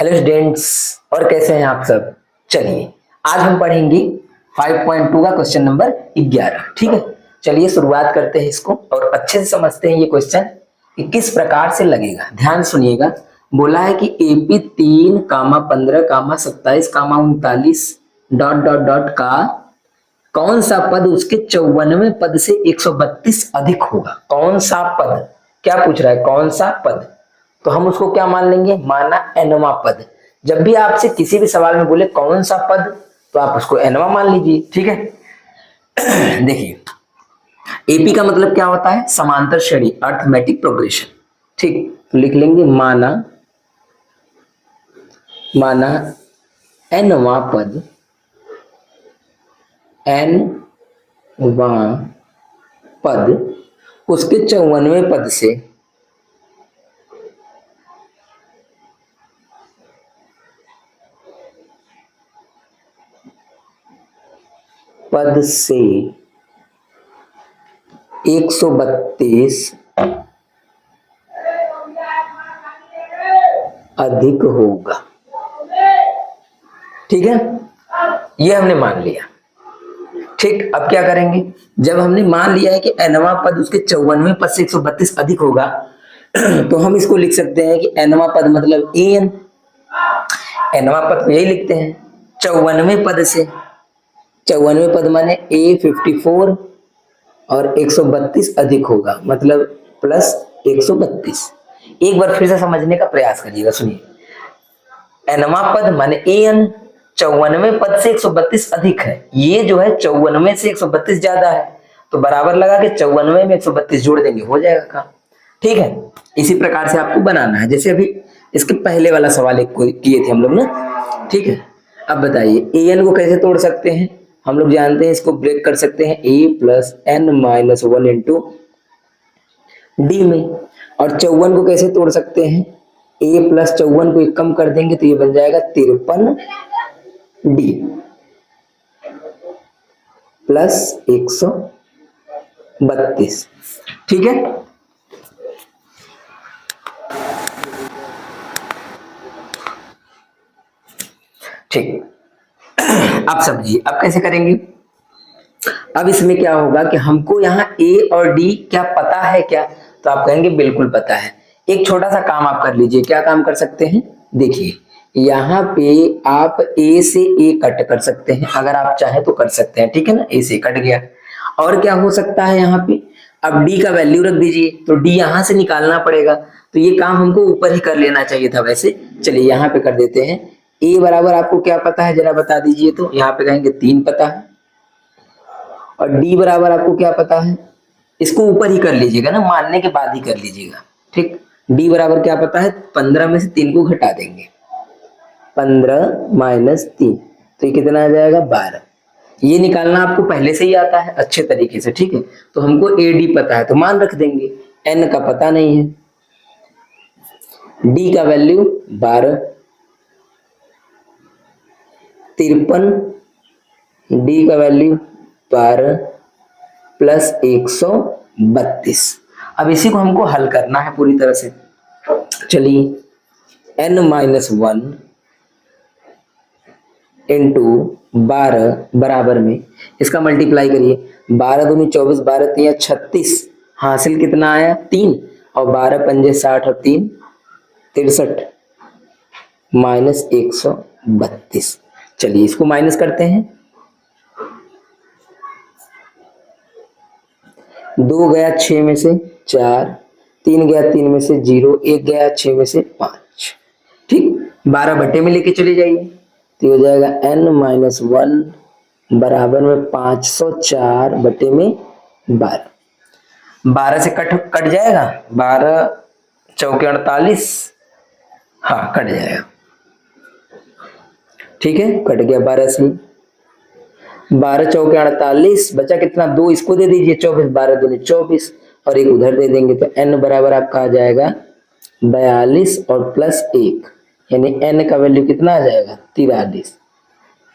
Hello students, और कैसे हैं आप सब। चलिए आज हम पढ़ेंगे 5.2 का क्वेश्चन नंबर 11। ठीक है, चलिए शुरुआत करते हैं इसको और अच्छे से समझते हैं ये क्वेश्चन कि किस प्रकार से लगेगा। ध्यान सुनिएगा। बोला है कि एपी 3, 15, 27, 39 डॉट डॉट डॉट का कौन सा पद उसके 54वें पद से 132 अधिक होगा। कौन सा पद, क्या पूछ रहा है, कौन सा पद। तो हम उसको क्या मान लेंगे, माना एनवा पद। जब भी आपसे किसी भी सवाल में बोले कौन सा पद, तो आप उसको एनवा मान लीजिए। ठीक है देखिए, एपी का मतलब क्या होता है, समांतर श्रेणी, अर्थमेटिक प्रोग्रेशन। ठीक, तो लिख लेंगे माना एनवा पद, एनवा पद उसके 54वें पद से पद से 132 अधिक होगा। ठीक है, ये हमने मान लिया। ठीक, अब क्या करेंगे, जब हमने मान लिया है कि एनवा पद उसके 54वें पद से 132 अधिक होगा तो हम इसको लिख सकते हैं कि एनवा पद मतलब एन। एनवा पद को यही लिखते हैं 54वें पद से। 54वें पद माने A54 और 132 अधिक होगा, मतलब प्लस 132। एक बार फिर से समझने का प्रयास करिएगा, सुनिए। एनवा पद माने एन, 54वें पद से 132 अधिक है। ये जो है 54वें से 132 ज्यादा है, तो बराबर लगा के 54वें में 132 जोड़ देंगे, हो जाएगा काम। ठीक है, इसी प्रकार से आपको बनाना है, जैसे अभी इसके पहले वाला सवाल एक किए थे हम लोग ना। ठीक है, अब बताइए एन को कैसे तोड़ सकते हैं। हम लोग जानते हैं इसको ब्रेक कर सकते हैं a plus n minus 1 into d में। और 54 को कैसे तोड़ सकते हैं, a प्लस 54 को एक कम कर देंगे तो ये बन जाएगा 53 डी प्लस 132। ठीक है, ठीक। अब समझिए, अब कैसे करेंगे। अब इसमें क्या होगा कि हमको यहाँ ए और डी क्या पता है क्या, तो आप कहेंगे बिल्कुल पता है। एक छोटा सा काम आप कर लीजिए। क्या काम कर सकते हैं, देखिए यहाँ पे आप ए से ए कट कर सकते हैं, अगर आप चाहें तो कर सकते हैं। ठीक है ना, ए से कट गया। और क्या हो सकता है यहाँ पे, अब डी का वैल्यू रख दीजिए, तो डी यहाँ से निकालना पड़ेगा, तो ये काम हमको ऊपर ही कर लेना चाहिए था वैसे। चलिए यहाँ पे कर देते हैं। ए बराबर आपको क्या पता है, जरा बता दीजिए। तो यहाँ पे कहेंगे 3 पता है, और डी बराबर आपको क्या पता है, इसको ऊपर ही कर लीजिएगा ना, मानने के बाद ही कर लीजिएगा। ठीक, डी बराबर क्या पता है, 15 में से 3 को घटा देंगे, 15 माइनस 3, तो ये कितना आ जाएगा 12। ये निकालना आपको पहले से ही आता है अच्छे तरीके से। ठीक है, तो हमको ए डी पता है तो मान रख देंगे, एन का पता नहीं है, डी का वैल्यू 12, 53, डी का वैल्यू 12 प्लस 132। अब इसी को हमको हल करना है पूरी तरह से। चलिए n माइनस 1 इंटू 12 बराबर में इसका मल्टीप्लाई करिए। 12 दूनी 24, 12 तिया 36, हासिल कितना आया 3, और 12 पंजे 60 और 3 63 माइनस 132। चलिए इसको माइनस करते हैं। 2 गया 6 में से 4, 3 गया 3 में से 0, 1 गया 6 में से 5। ठीक, 12 बट्टे में लेके चले जाइए, तो हो जाएगा n माइनस 1 बराबर में 504 बट्टे में 12। 12 से कट जाएगा, 12 चौके 48, हाँ कट जाएगा। ठीक है, कट गया 12 से, 12 चौके 48, बचा कितना 2, इसको दे दीजिए 24, 12 दूनी 24 और एक उधर दे देंगे, तो n बराबर आपका आ जाएगा 42 और प्लस 1, यानी n का वैल्यू कितना आ जाएगा 43।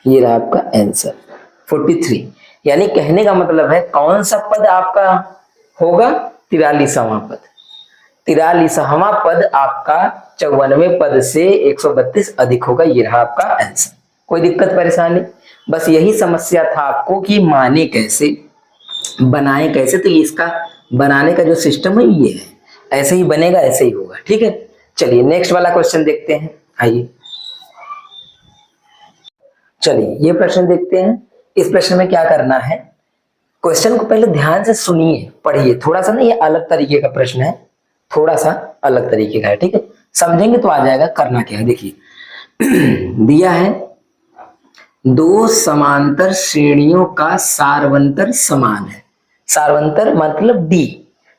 ये रहा आपका आंसर 43। यानी कहने का मतलब है कौन सा पद आपका होगा, 43वां पद। 43वां पद आपका 94 पद से 132 अधिक होगा। ये रहा आपका आंसर। कोई दिक्कत परेशानी? बस यही समस्या था आपको कि माने कैसे, बनाए कैसे। तो इसका बनाने का जो सिस्टम है ये है, ऐसे ही बनेगा, ऐसे ही होगा। ठीक है, चलिए नेक्स्ट वाला क्वेश्चन देखते हैं। आइए चलिए ये प्रश्न देखते हैं। इस प्रश्न में क्या करना है, क्वेश्चन को पहले ध्यान से सुनिए, पढ़िए। थोड़ा सा ना ये अलग तरीके का प्रश्न है, थोड़ा सा अलग तरीके का है। ठीक है, समझेंगे तो आ जाएगा। करना क्या है देखिए, दिया है दो समांतर श्रेणियों का सारवंतर समान है। सारवंतर मतलब डी,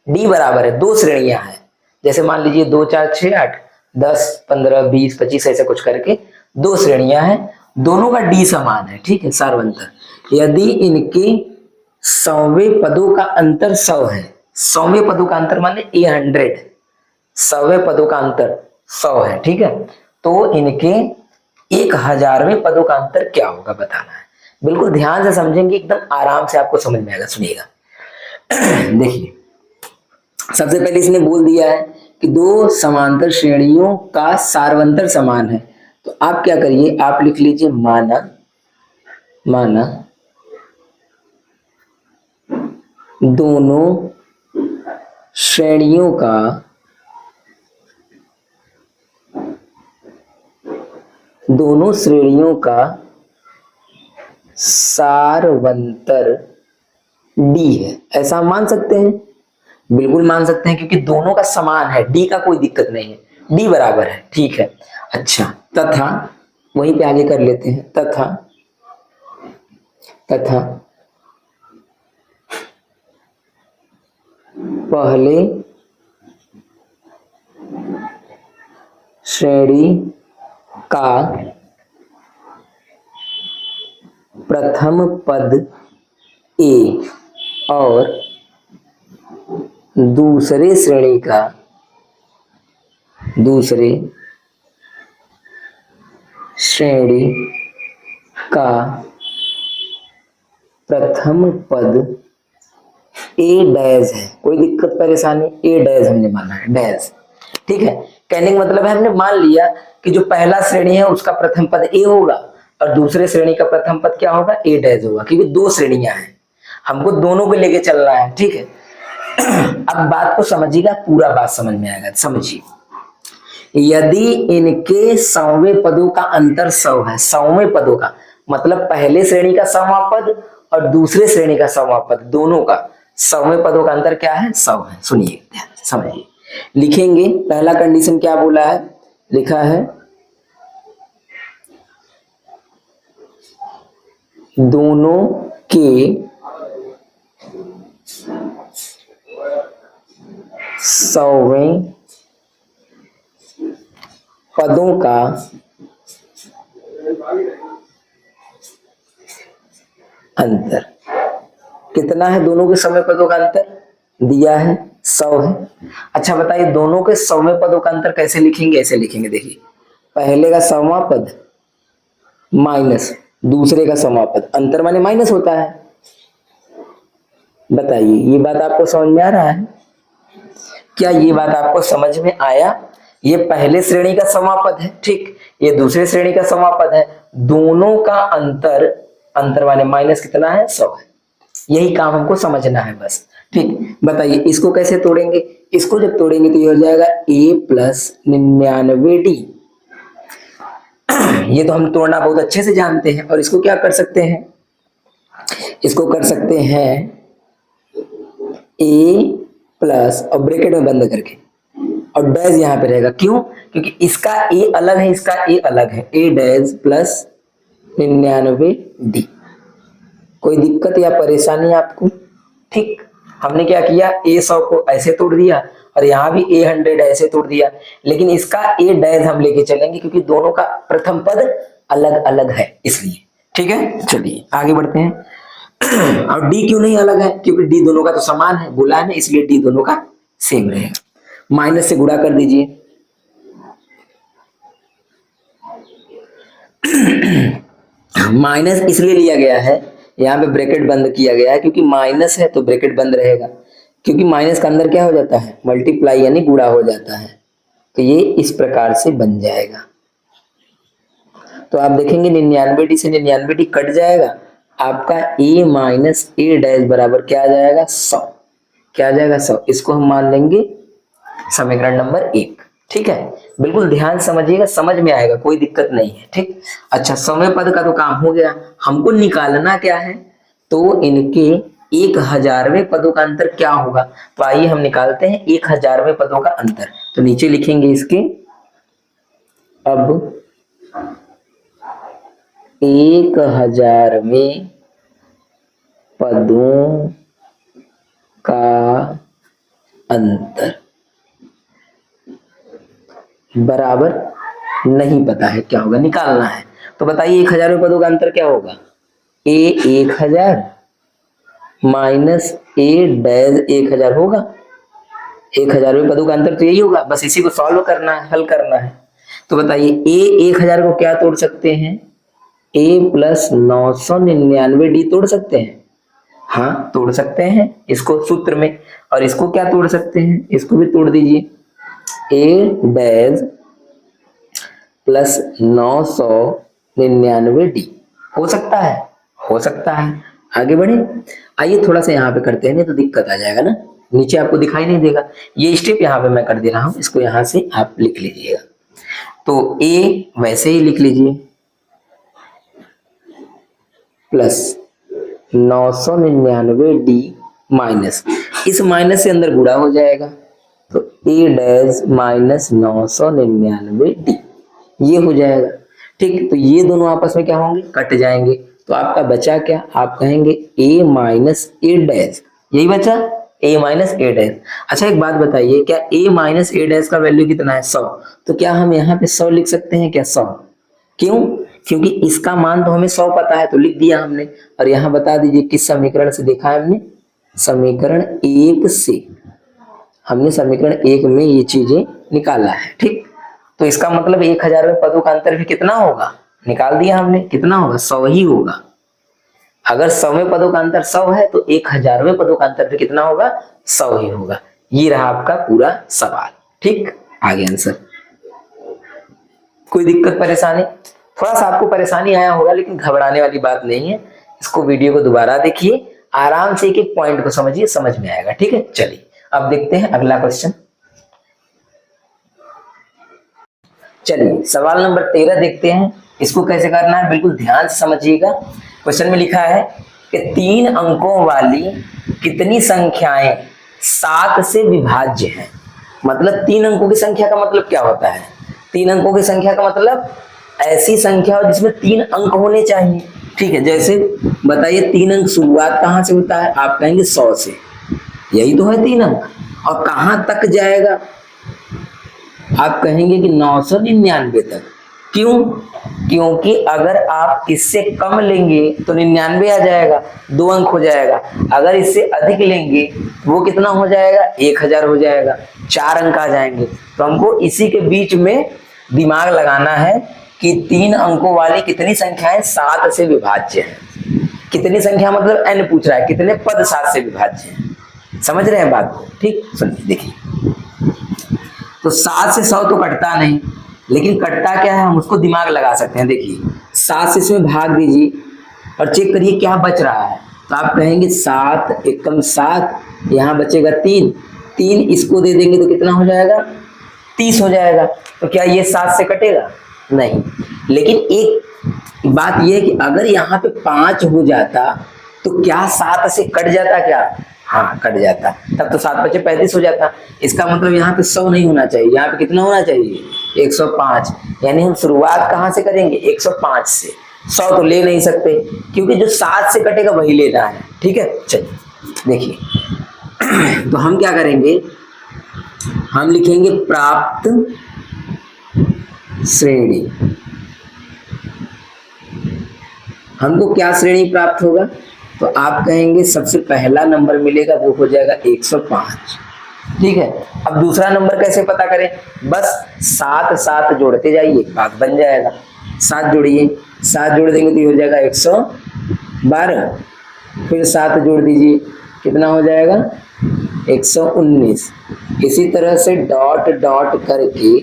डी बराबर है, दो श्रेणियां हैं। जैसे मान लीजिए 2 4 6 8 10 15 20 25 ऐसे कुछ करके दो श्रेणियां हैं, दोनों का डी समान है। ठीक है, सारवंतर। यदि इनके 100वें पदों का अंतर 100 है, 100वें पदों का अंतर माने 100, 100वें पदों का अंतर 100 है। ठीक है, तो इनके 1000वें पदों का अंतर क्या होगा बताना है। बिल्कुल ध्यान से समझेंगे, एकदम आराम से आपको समझ में आएगा। सुनिएगा देखिए, सबसे पहले इसने बोल दिया है कि दो समांतर श्रेणियों का सारवंतर समान है। तो आप क्या करिए, आप लिख लीजिए माना, माना दोनों श्रेणियों का सारवंतर डी है। ऐसा मान सकते हैं, बिल्कुल मान सकते हैं, क्योंकि दोनों का समान है, डी का कोई दिक्कत नहीं है, डी बराबर है। ठीक है, अच्छा, तथा वहीं पे आगे कर लेते हैं, तथा पहले श्रेणी का प्रथम पद ए और दूसरे श्रेणी का प्रथम पद ए डैश है। कोई दिक्कत परेशानी? ए डैश हमने माना है, डैश। ठीक है, कहने का मतलब है हमने मान लिया कि जो पहला श्रेणी है उसका प्रथम पद ए होगा और दूसरे श्रेणी का प्रथम पद क्या होगा, ए डैश होगा, क्योंकि दो श्रेणियां हैं, हमको दोनों को लेके चलना है। ठीक है, अब बात को समझिएगा, पूरा बात समझ में आएगा। समझिए, यदि इनके 100वें पदों का अंतर 100 है, 100वें पदों का मतलब पहले श्रेणी का 100वां पद और दूसरे श्रेणी का 100वां पद, दोनों का 100वें पदों का अंतर क्या है, 100 है। सुनिए ध्यान से समझिए, लिखेंगे। पहला कंडीशन क्या बोला है, लिखा है दोनों के 100वें पदों का अंतर कितना है, दोनों के 100वें पदों का अंतर दिया है 100 है। अच्छा बताइए, दोनों के 100वें पदों का अंतर कैसे लिखेंगे? ऐसे लिखेंगे, देखिए, पहले का 100वां पद माइनस दूसरे का 100वां पद, अंतर माने माइनस होता है। बताइए, ये बात आपको समझ में आ रहा है? क्या ये बात आपको समझ में आया? ये पहले श्रेणी का 100वां पद है, ठीक, ये दूसरे श्रेणी का 100वां पद है, दोनों का अंतर, अंतर माने माइनस कितना है, 100 है। यही काम हमको समझना है बस। ठीक, बताइए इसको कैसे तोड़ेंगे? इसको जब तोड़ेंगे तो ये हो जाएगा a प्लस 99d। ये तो हम तोड़ना बहुत अच्छे से जानते हैं। और इसको क्या कर सकते हैं, इसको कर सकते हैं a प्लस और ब्रैकेट में बंद करके और डैश यहाँ पे रहेगा। क्यों? क्योंकि इसका a अलग है, इसका a अलग है, a डैश प्लस 99d। कोई दिक्कत या परेशानी आपको? ठीक, हमने क्या किया, a100 को ऐसे तोड़ दिया और यहाँ भी a100 ऐसे तोड़ दिया, लेकिन इसका a डैश हम लेके चलेंगे क्योंकि दोनों का प्रथम पद अलग अलग है इसलिए। ठीक है, चलिए आगे बढ़ते हैं। और d क्यों नहीं अलग है? क्योंकि d दोनों का तो समान है, बोला है ना, इसलिए d दोनों का सेम रहेगा। माइनस से गुणा कर दीजिए। माइनस इसलिए लिया गया है, यहाँ पे ब्रैकेट बंद किया गया है क्योंकि माइनस है तो ब्रैकेट बंद रहेगा, क्योंकि माइनस का अंदर क्या हो जाता है, मल्टीप्लाई यानी गुणा हो जाता है। तो ये इस प्रकार से बन जाएगा। तो आप देखेंगे 99D से 99D कट जाएगा, आपका a माइनस ए डैश बराबर क्या आ जाएगा 100। क्या आ जाएगा 100। इसको हम मान लेंगे समीकरण नंबर 1। ठीक है, बिल्कुल ध्यान समझिएगा, समझ में आएगा, कोई दिक्कत नहीं है। ठीक, अच्छा 100वें पद का तो काम हो गया, हमको निकालना क्या है, तो इनके 1000वें पदों का अंतर क्या होगा। तो आइए हम निकालते हैं 1000वें पदों का अंतर। तो नीचे लिखेंगे इसके, अब 1000वें पदों का अंतर बराबर नहीं पता है क्या होगा, निकालना है। तो बताइए 1000वें पदों का अंतर क्या होगा, ए 1000 माइनस ए डैश 1000 होगा। 1000वें पदों का अंतर तो यही होगा, बस इसी को सॉल्व करना है, हल करना है। तो बताइए ए 1000 को क्या तोड़ सकते हैं, ए प्लस 999D तोड़ सकते हैं। हाँ तोड़ सकते हैं इसको सूत्र में, और इसको क्या तोड़ सकते हैं, इसको भी तोड़ दीजिए, ए डैश प्लस 999D हो सकता है, हो सकता है। आगे बढ़े, आइए थोड़ा सा यहाँ पे करते हैं, नहीं तो दिक्कत आ जाएगा ना, नीचे आपको दिखाई नहीं देगा। ये स्टेप यहाँ पे मैं कर दे रहा हूँ, इसको यहाँ से आप लिख लीजिएगा। तो ए वैसे ही लिख लीजिए प्लस 999D माइनस, इस माइनस से अंदर गुणा हो जाएगा, तो ए डैश माइनस 999D ये हो जाएगा। ठीक, तो ये दोनों आपस में क्या होंगे, कट जाएंगे। तो आपका बचा क्या, आप कहेंगे a माइनस ए डैश, यही बचा a माइनस ए डैश। अच्छा एक बात बताइए, क्या a माइनस ए डैश का वैल्यू कितना है 100, तो क्या हम यहाँ पे 100 लिख सकते हैं क्या 100, क्यों, क्योंकि इसका मान तो हमें 100 पता है, तो लिख दिया हमने। और यहाँ बता दीजिए किस समीकरण से देखा है हमने, समीकरण 1 से, हमने समीकरण 1 में ये चीजें निकाला है। ठीक, तो इसका मतलब 1000वें पदों का अंतर भी कितना होगा, निकाल दिया हमने, कितना होगा 100 ही होगा। अगर 100वें पदों का अंतर 100 है तो 1000वें पदों का अंतर भी कितना होगा 100 ही होगा। ये रहा आपका पूरा सवाल। ठीक, आगे आंसर। कोई दिक्कत परेशानी, थोड़ा सा आपको परेशानी आया होगा, लेकिन घबराने वाली बात नहीं है। इसको वीडियो को दोबारा देखिए, आराम से एक एक पॉइंट को समझिए, समझ में आएगा। ठीक है, चलिए अब देखते हैं अगला क्वेश्चन। चलिए सवाल नंबर 13 देखते हैं, इसको कैसे करना है बिल्कुल ध्यान से समझिएगा। क्वेश्चन में लिखा है कि 3 अंकों वाली कितनी संख्याएं 7 से विभाज्य हैं। मतलब 3 अंकों की संख्या का मतलब क्या होता है, 3 अंकों की संख्या का मतलब ऐसी संख्या हो जिसमें 3 अंक होने चाहिए। ठीक है, जैसे बताइए 3 अंक शुरुआत कहाँ से होता है, आप कहेंगे 100 से, यही तो है 3 अंक। और कहाँ तक जाएगा, आप कहेंगे कि 999 तक। क्यों, क्योंकि अगर आप इससे कम लेंगे तो 99 आ जाएगा, 2 अंक हो जाएगा। अगर इससे अधिक लेंगे वो कितना हो जाएगा 1000 हो जाएगा, 4 अंक आ जाएंगे। तो हमको इसी के बीच में दिमाग लगाना है कि 3 अंकों वाली कितनी संख्याएं 7 से विभाज्य है। कितनी संख्या मतलब n पूछ रहा है, कितने पद 7 से विभाज्य है, समझ रहे हैं बात को। ठीक, सुनिए देखिए, तो 7 से 100 तो कटता नहीं, लेकिन कटता क्या है हम उसको दिमाग लगा सकते हैं। देखिए 7 से इसमें भाग दीजिए और चेक करिए क्या बच रहा है। तो आप कहेंगे 7 एकम 7, यहाँ बचेगा 3, 3 इसको दे देंगे तो कितना हो जाएगा 30 हो जाएगा। तो क्या ये 7 से कटेगा, नहीं। लेकिन एक बात यह है कि अगर यहाँ पे 5 हो जाता तो क्या 7 से कट जाता क्या, हाँ कट जाता, तब तो 7 बचे 35 हो जाता। इसका मतलब यहाँ पे 100 नहीं होना चाहिए, यहाँ पे कितना होना चाहिए 105। यानी हम शुरुआत कहाँ से करेंगे 105 से, 100 तो ले नहीं सकते क्योंकि जो 7 से कटेगा वही लेना है। ठीक है, चलिए देखिए तो हम क्या करेंगे, हम लिखेंगे प्राप्त श्रेणी। हमको क्या श्रेणी प्राप्त होगा, तो आप कहेंगे सबसे पहला नंबर मिलेगा वो हो जाएगा 105। ठीक है, अब दूसरा नंबर कैसे पता करें, बस 7 7 जोड़ते जाइए, भाग बन जाएगा। 7 जोड़िए, 7 जोड़ देंगे तो ये हो जाएगा 112, फिर 7 जोड़ दीजिए कितना हो जाएगा 119। इसी तरह से डॉट डॉट करके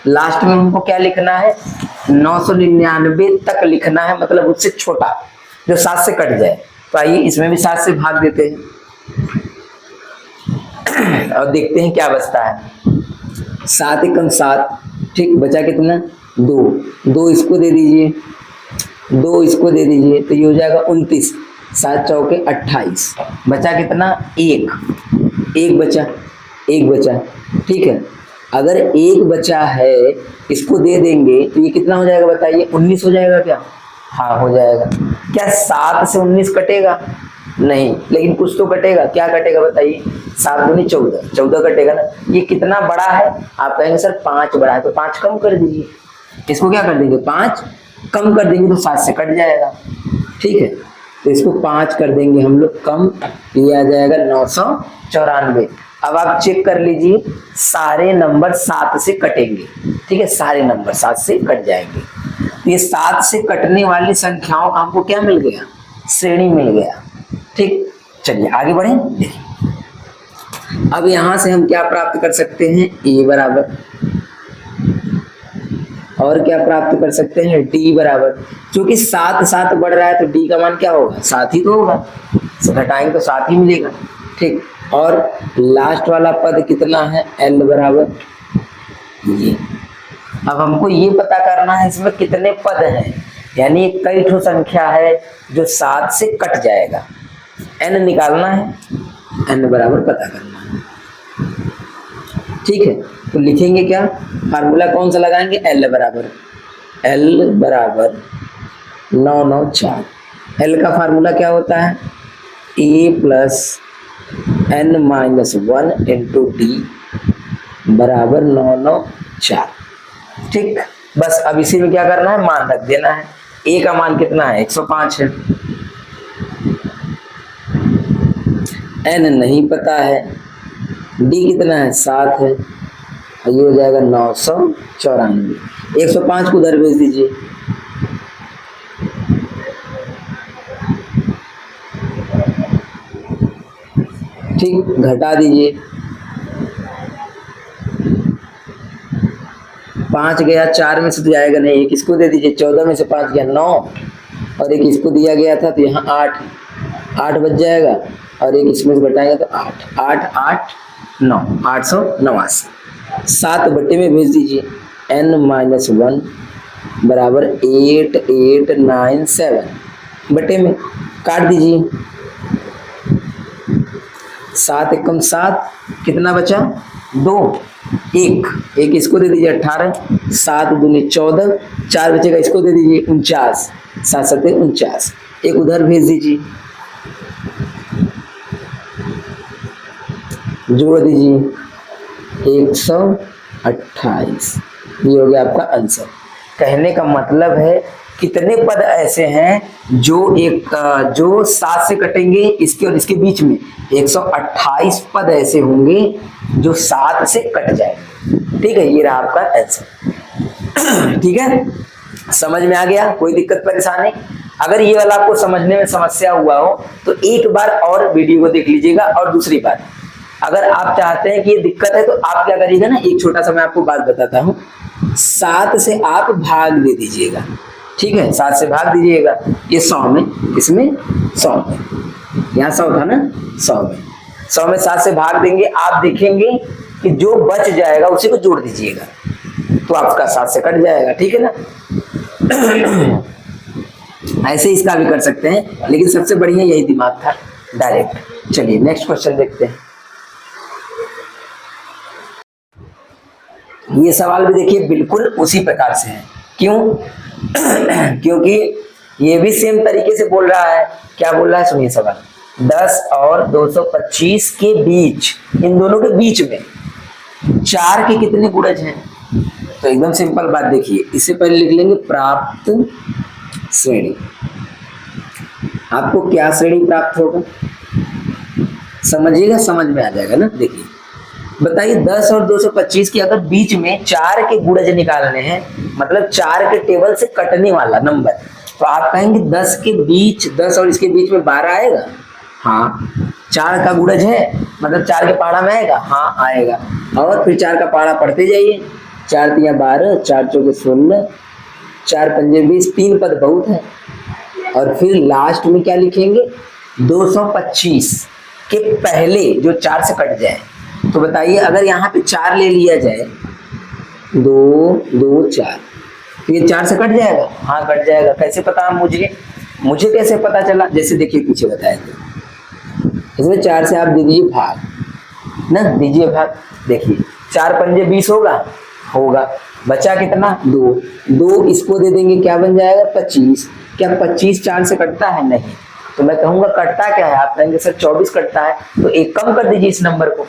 लास्ट में हमको क्या लिखना है, 999 तक लिखना है, मतलब उससे छोटा जो 7 से कट जाए। तो आइए इसमें भी 7 से भाग देते हैं और देखते हैं क्या बचता है। 7 एकम 7, ठीक, बचा कितना, 2 इसको दे दीजिए, 2 इसको दे दीजिए, तो ये हो जाएगा 29, 7 चौके 28, बचा कितना, 1 बचा, 1 बचा, ठीक है। अगर 1 बचा है, इसको दे देंगे तो ये कितना हो जाएगा बताइए, 19 हो जाएगा क्या, हाँ हो जाएगा। क्या 7 से 19 कटेगा, नहीं, लेकिन कुछ तो कटेगा, क्या कटेगा बताइए, 7 दूनी 14, 14 कटेगा ना। ये कितना बड़ा है, आप कहेंगे सर 5 बड़ा है, तो 5 कम कर दीजिए, इसको क्या कर देंगे, 5 कम कर देंगे तो 7 से कट जाएगा, ठीक है। तो इसको 5 कर देंगे हम लोग कम, ये आ जाएगा 994। अब आप चेक कर लीजिए, सारे नंबर 7 से कटेंगे, ठीक है, सारे नंबर 7 से कट जाएंगे। ये 7 से कटने वाली संख्याओं का हमको क्या मिल गया, श्रेणी मिल गया, ठीक। चलिए आगे बढ़े, देखिए अब यहां से हम क्या प्राप्त कर सकते हैं, a बराबर, और क्या प्राप्त कर सकते हैं, d बराबर। क्योंकि 7 7 बढ़ रहा है तो d का मान क्या होगा, 7 ही तो होगा, तो घटाएंगे तो 7 ही मिलेगा, ठीक। और लास्ट वाला पद कितना है, l बराबर ये। अब हमको ये पता करना है इसमें कितने पद हैं, यानी कई ठो संख्या है जो 7 से कट जाएगा, n निकालना है, n बराबर पता करना है, ठीक है। तो लिखेंगे क्या, फार्मूला कौन सा लगाएंगे, l बराबर 994। l का फार्मूला क्या होता है, a plus n minus 1 into D बराबर 994, ठीक। बस अब इसी में क्या करना है, मान रख देना है। a का मान कितना है, 105 है, n नहीं पता है, d कितना है, 7 है, ये हो जाएगा 994। 105 को उधर भेज दीजिए, ठीक, घटा दीजिए, 5 गया, 4 में से तो जाएगा नहीं, एक इसको दे दीजिए, 14 में से 5 गया 9, और एक इसको दिया गया था तो यहाँ 8 बच जाएगा, और एक इसमें से घटाएगा तो 8 8 8 9 889। 7 बटे में भेज दीजिए, n माइनस 1 बराबर 8897 बटे में काट दीजिए, 7 एकम 7, कितना बचा, 2, 1 इसको दे दीजिए 18, 7 दूनी 14, 4 बचेगा, इसको दे दीजिए 49, 7 7 49, एक उधर भेज दीजिए, जोड़ दीजिए 128, ये हो गया आपका आंसर। कहने का मतलब है कितने पद ऐसे हैं जो 7 से कटेंगे, इसके और इसके बीच में 128 पद ऐसे होंगे जो 7 से कट जाएंगे, ठीक है। ये रहा आपका आंसर, ठीक है, समझ में आ गया, कोई दिक्कत परेशानी। अगर ये वाला आपको समझने में समस्या हुआ हो तो एक बार और वीडियो को देख लीजिएगा। और दूसरी बात, अगर आप चाहते हैं कि ये दिक्कत है तो आप क्या करिएगा ना, एक छोटा सा मैं आपको बात बताता हूँ, 7 से आप भाग दे दीजिएगा, ठीक है, 7 से भाग दीजिएगा, ये 100 में, इसमें 100 में, यहाँ 100 था ना, 100 में 7 से भाग देंगे, आप देखेंगे कि जो बच जाएगा उसी को जोड़ दीजिएगा, तो आपका 7 से कट जाएगा, ठीक है ना। ऐसे इसका भी कर सकते हैं, लेकिन सबसे बढ़िया यही दिमाग था, डायरेक्ट। चलिए नेक्स्ट क्वेश्चन देखते हैं। ये सवाल भी देखिए बिल्कुल उसी प्रकार से है, क्यों क्योंकि ये भी सेम तरीके से बोल रहा है। क्या बोल रहा है, सुनिए सवाल, 10 और 225 के बीच, इन दोनों के बीच में 4 के कितने गुणज हैं। तो एकदम सिंपल बात देखिए, इससे पहले लिख लेंगे प्राप्त श्रेणी। आपको क्या श्रेणी प्राप्त होगा समझिएगा, समझ में आ जाएगा ना। देखिए बताइए, 10 और 225 के अगर बीच में 4 के गुणज निकालने हैं, मतलब 4 के टेबल से कटने वाला नंबर, तो आप कहेंगे 10 के बीच, 10 और इसके बीच में 12 आएगा, हाँ, 4 का गुणज है, मतलब 4 के पहाड़ा में आएगा, हाँ आएगा। और फिर 4 का पहाड़ा पढ़ते जाइए, 4 तिया 12, 4 चौके 16, 4 पंजे 20, 3 पद बहुत है। और फिर लास्ट में क्या लिखेंगे, 225 के पहले जो 4 से कट जाए। तो बताइए अगर यहाँ पे 4 ले लिया जाए, 2 2 4, तो ये 4 से कट जाएगा, हाँ कट जाएगा। कैसे पता मुझे कैसे पता चला, जैसे देखिए पीछे बताए थे, इसमें 4 से आप दे दीजिए भाग ना, दीजिए भाग। देखिए 4 पंजे 20 होगा, बचा कितना 2, 2 इसको दे देंगे, क्या बन जाएगा 25। क्या 25 4 से कटता है, नहीं। तो मैं कहूंगा कटता क्या है, आप कहेंगे सर 24 कटता है, तो एक कम कर दीजिए इस नंबर को,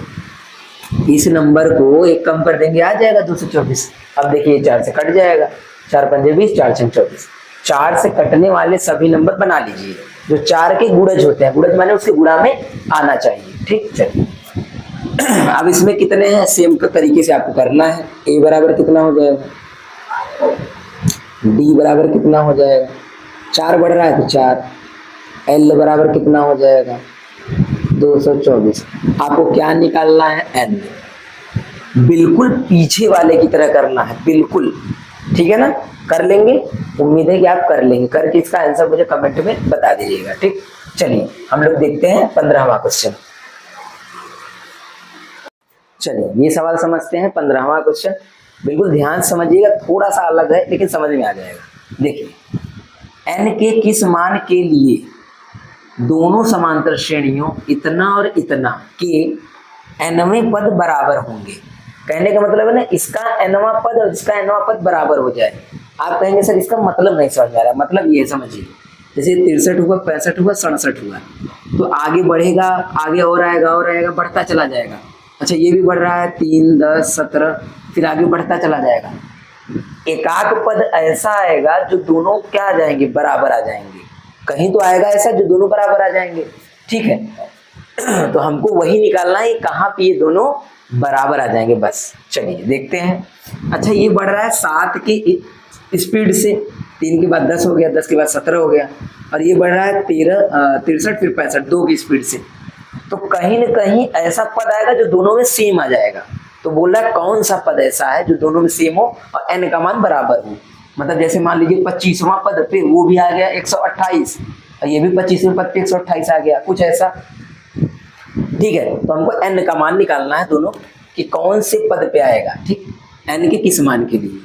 इस नंबर को एक कम कर देंगे, आ जाएगा 224। अब देखिए 4 से कट जाएगा, 4 पंजे 20, 4 छह 24। 4 से कटने वाले सभी नंबर बना लीजिए जो 4 के गुणज होते हैं, गुणज माने उसके गुणा में आना चाहिए, ठीक। चलिए अब इसमें कितने हैं, सेम तरीके से आपको करना है। a बराबर कितना हो जाएगा, d बराबर कितना हो जाएगा, 4 बढ़ रहा है तो 4, l बराबर कितना हो जाएगा 224। आपको क्या निकालना है, n। बिल्कुल पीछे वाले की तरह करना है, बिल्कुल, ठीक है ना। कर लेंगे, उम्मीद है कि आप कर लेंगे, करके इसका आंसर मुझे कमेंट में बता दीजिएगा, ठीक। चलिए हम लोग देखते हैं 15वां क्वेश्चन। चलिए ये सवाल समझते हैं, 15वां क्वेश्चन। बिल्कुल ध्यान से समझिएगा, थोड़ा सा अलग है लेकिन समझ में आ जाएगा। देखिए n के किस मान के लिए दोनों समांतर श्रेणियों इतना और इतना के nवें पद बराबर होंगे। कहने का मतलब है ना, इसका nवां पद और इसका nवां पद बराबर हो जाए। आप कहेंगे सर इसका मतलब नहीं समझ में आ रहा, मतलब ये समझिए, जैसे 63 हुआ, 65 हुआ, 67 हुआ, तो आगे बढ़ेगा, आगे और आएगा, बढ़ता चला जाएगा। अच्छा ये भी बढ़ रहा है, 3 10 17, फिर आगे बढ़ता चला जाएगा। एकाक पद ऐसा आएगा जो दोनों क्या आ जाएंगे, बराबर आ जाएंगे। कहीं तो आएगा ऐसा जो दोनों बराबर आ जाएंगे, ठीक है। तो हमको वही निकालना है कहाँ पे ये दोनों बराबर आ जाएंगे, बस। चलिए देखते हैं। अच्छा ये बढ़ रहा है 7 की स्पीड से, 3 के बाद 10 हो गया, 10 के बाद 17 हो गया, और ये बढ़ रहा है 63 फिर 65, 2 की स्पीड से। तो कहीं न कहीं ऐसा पद आएगा जो दोनों में सेम आ जाएगा। तो बोल रहा है कौन सा पद ऐसा है जो दोनों में सेम हो और n का मान बराबर हो। मतलब जैसे मान लीजिए 25वां पद पे वो भी आ गया 128, और ये भी 25वें पद पे 128 आ गया, कुछ ऐसा, ठीक है। तो हमको n का मान निकालना है दोनों कि कौन से पद पे आएगा, ठीक। n के किस मान के लिए,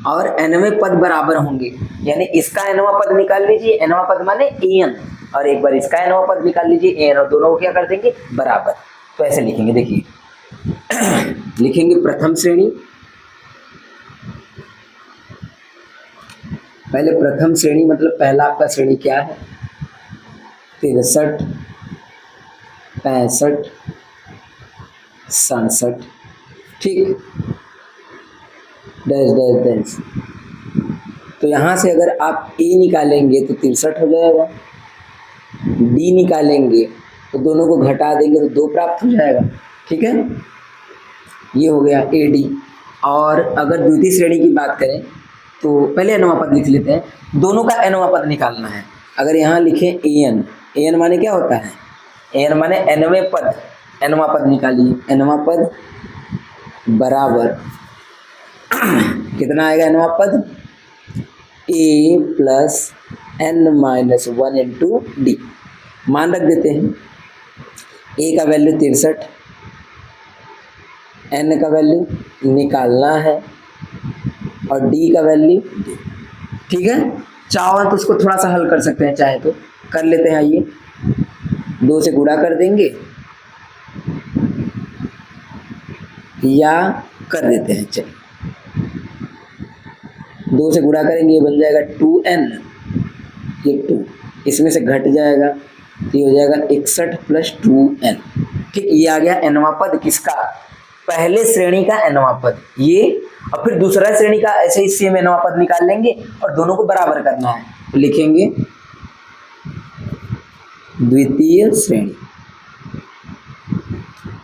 और nवें पद बराबर होंगे, यानी इसका nवां पद निकाल लीजिए, nवां पद माने an, और एक बार इसका nवां पद निकाल लीजिए an, और दोनों को क्या कर देंगे, बराबर। तो ऐसे लिखेंगे, देखिए लिखेंगे प्रथम श्रेणी, पहले प्रथम श्रेणी मतलब पहला आपका श्रेणी क्या है, 63 65 67, ठीक, डैश डैश डैश। तो यहां से अगर आप a निकालेंगे तो 63 हो जाएगा, d निकालेंगे तो दोनों को घटा देंगे तो 2 प्राप्त हो जाएगा, ठीक है। ये हो गया AD। और अगर द्वितीय श्रेणी की बात करें तो पहले nवां पद लिख लेते हैं, दोनों का nवां पद निकालना है। अगर यहाँ लिखें an माने क्या होता है, an माने nवें पद, nवां पद निकालिए, nवां पद बराबर कितना आएगा nवां पद, a plus n-1 into D. मान रख देते हैं, a का वैल्यू 63, n का वैल्यू निकालना है, और d का वैल्यू, ठीक है। चाहो तो उसको थोड़ा सा हल कर सकते हैं, चाहे तो कर लेते हैं। आइए 2 से गुणा कर देंगे या कर देते हैं, चलिए 2 से गुणा करेंगे, ये बन जाएगा 2n, ये 2 इसमें से घट जाएगा, ये हो जाएगा 61 प्लस 2n, ठीक। ये आ गया nवां पद किसका, पहले श्रेणी का nवां पद ये, और फिर दूसरा श्रेणी का ऐसे ही सेम nवां पद निकाल लेंगे और दोनों को बराबर करना है। तो लिखेंगे द्वितीय श्रेणी।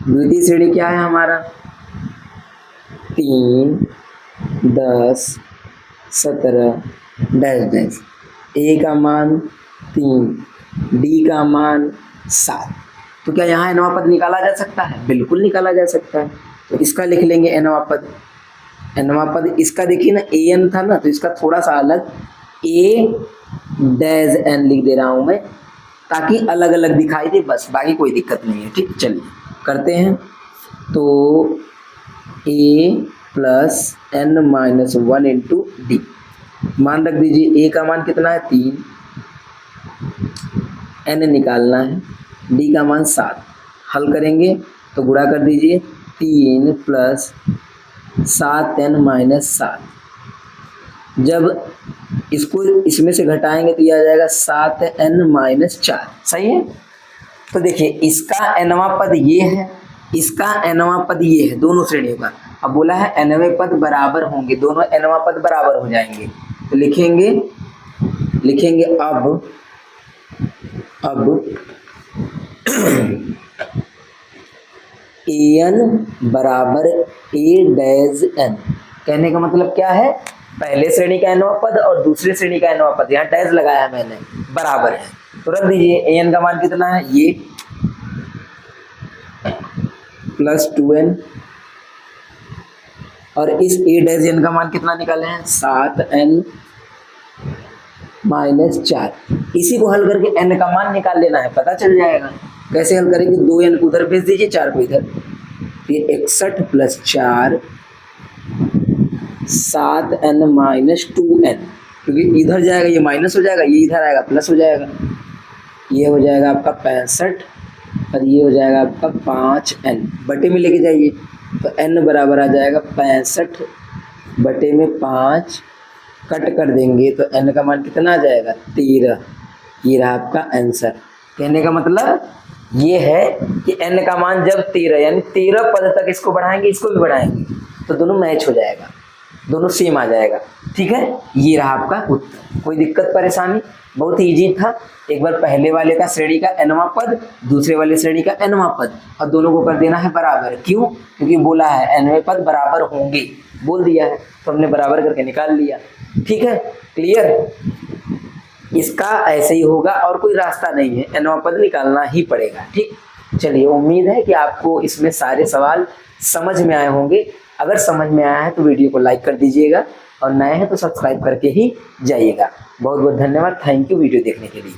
द्वितीय श्रेणी क्या है हमारा, 3 10 17 डैश डैश, a का मान 3, d का मान 7, तो क्या यहाँ nवां पद निकाला जा सकता है? बिल्कुल निकाला जा सकता है। तो इसका लिख लेंगे nवां पद। nवां पद इसका देखिए ना an था ना, तो इसका थोड़ा सा अलग a डैश n लिख दे रहा हूं मैं, ताकि अलग अलग दिखाई दे, बस, बाकी कोई दिक्कत नहीं है। ठीक, चलिए करते हैं। तो a plus n minus 1 into D, मान रख दीजिए a का मान कितना है 3, n निकालना है, d का मान 7। हल करेंगे तो गुणा कर दीजिए, 3 प्लस 7n माइनस 7। जब इसको इसमें से घटाएंगे तो यह आ जाएगा 7n माइनस 4। सही है। तो देखिए इसका nवां पद ये है, इसका nवां पद ये है, दोनों श्रेणियों का। अब बोला है nवें पद बराबर होंगे, दोनों nवां पद बराबर हो जाएंगे। तो लिखेंगे अब an बराबर a डैश n। कहने का मतलब क्या है, पहले श्रेणी का nवां पद और दूसरे श्रेणी का nवां पद, यहाँ डैश लगाया है मैंने, बराबर है। तो रख दीजिए an का मान कितना है, ये प्लस 2n, और इस a डैश n का मान कितना निकाले हैं, 7n माइनस 4। इसी को हल करके n का मान निकाल लेना है, पता चल जाएगा। कैसे हल करेंगे, 2n को उधर भेज दीजिए, 4 को इधर। ये 61 प्लस 4 7n माइनस 2n, क्योंकि इधर जाएगा ये माइनस हो जाएगा, ये इधर आएगा प्लस हो जाएगा। ये हो जाएगा आपका 65 और ये हो जाएगा आपका 5n, बटे में लेके जाइए तो n बराबर आ जाएगा 65 बटे में 5, कट कर देंगे तो n का मान कितना आ जाएगा, 13। ये रहा आपका आंसर। कहने का मतलब ये है कि n का मान जब 13 यानी 13 पद तक इसको बढ़ाएंगे, इसको भी बढ़ाएंगे, तो दोनों मैच हो जाएगा, दोनों सेम आ जाएगा। ठीक है, ये रहा आपका उत्तर। कोई दिक्कत परेशानी, बहुत ही इजी था। एक बार पहले वाले का श्रेणी का nवां पद, दूसरे वाले श्रेणी का nवां पद, और दोनों को कर देना है बराबर। क्यों? क्योंकि बोला है nवें पद बराबर होंगे, बोल दिया है तो हमने बराबर करके निकाल लिया। ठीक है, क्लियर। इसका ऐसे ही होगा और कोई रास्ता नहीं है, nवां पद निकालना ही पड़ेगा। ठीक, चलिए उम्मीद है कि आपको इसमें सारे सवाल समझ में आए होंगे। अगर समझ में आया है तो वीडियो को लाइक कर दीजिएगा, और नए हैं तो सब्सक्राइब करके ही जाइएगा। बहुत बहुत धन्यवाद, थैंक यू वीडियो देखने के लिए।